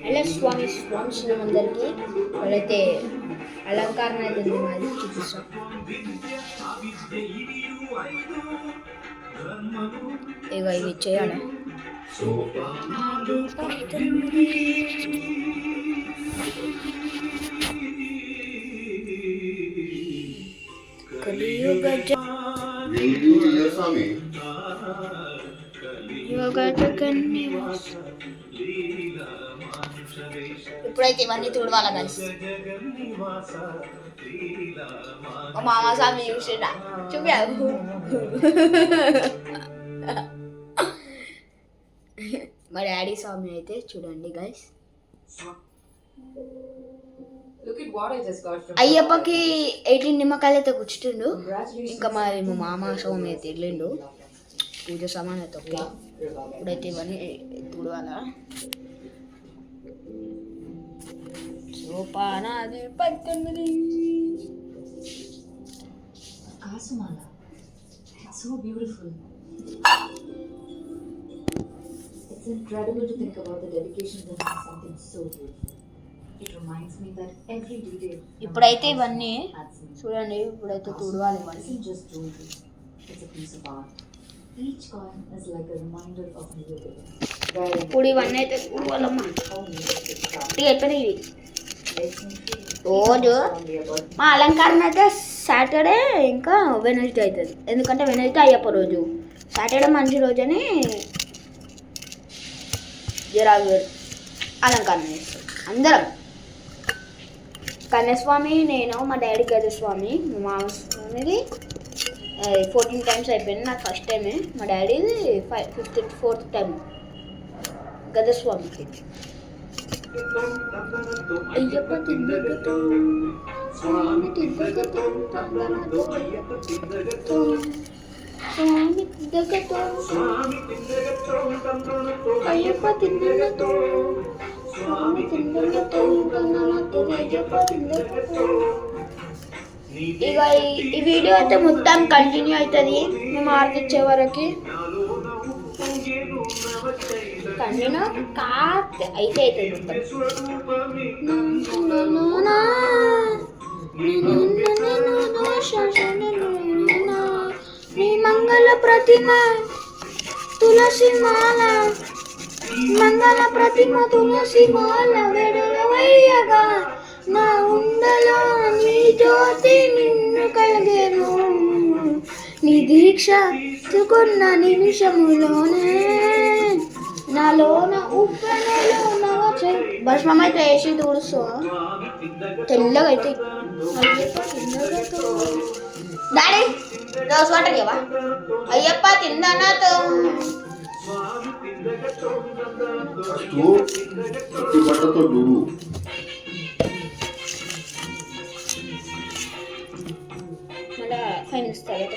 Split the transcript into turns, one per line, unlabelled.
అలా స్వామి స్వామి అందరికీ వాళ్ళైతే అలంకారం అయితే ఉంది మాది చూపిస్తాం. ఇక ఇవి చేయాలి. ఇప్పుడైతే ఇవన్నీ చూడవాలా కలిసి మా మామ స్వామి చూసిరా చూపావు. మా డాడీ స్వామి అయితే చూడండి గైస్. అయ్యప్పకి 18 నిమ్మకాయలు అయితే కూర్చుండు. ఇంకా మరి మా మామ స్వామి అయితే వెళ్ళిండు పూజ సామాన్ అయితే. ఓకే ఇప్పుడైతే ఇవన్నీ తుడవాలా. సోపానాది 19
ఆకాశమాల. It's so beautiful. It's incredible to think about the dedication to something so beautiful. It reminds me that every detail.
ఇప్పుడైతే ఇవన్నీ చూడండి. ఇప్పుడైతే తుడవాలి ఇవన్నీ.
It's just jewelry. It's a piece of art. Each coin is like a reminder of a new day.
ఇప్పుడు ఇవన్నీ అయితే తుడవాలమ్మా. అయిపోయినాయి రోజు. మా అలంకారం అయితే సాటర్డే ఇంకా వెనస్డే అవుతుంది. ఎందుకంటే వెనస్డే అయ్యప్ప రోజు, సాటర్డే మంచి రోజు అని జరాలు అలంకారం చేస్తాం అందరం. కన్యాస్వామి నేను, మా డాడీ గజస్వామి, మా మామ స్వామిది 14 టైమ్స్ అయిపోయింది. నాకు ఫస్ట్ టైమే. మా డాడీది 4th టైం గజస్వామికి. అయ్యప్ప తిందగతో స్వామి తిందగతో స్వామి తిందగతో అయ్యప్ప తిందగతో స్వామి తిందగతో అయ్యప్ప తిందగతో. ఇక ఈ వీడియో అయితే మొత్తం కంటిన్యూ అవుతుంది మేము ఆర్తిచ్చే వరకు. కంటిన్యూ కాతే అయితే అవుతుంది నీ మంగళ ప్రతిమ తులసి మాల, మంగళ ప్రతిమ తులసి మాల వెడలవయ్యగా నా ఉండలో నీ జ్యోతి నిన్ను కలిగేను. నీ దీక్ష తుకున్న నిమిషములోనే నాలోన ఉప్పెనలో నవచే భస్మం అయితే వేసి తుడుస్తూ తెల్లగా అయితే. డాడీ రోజు వాటర్ ఇవ్వవా? అయ్యప్ప తిందనతో మళ్ళా 5 minutes తర్వాత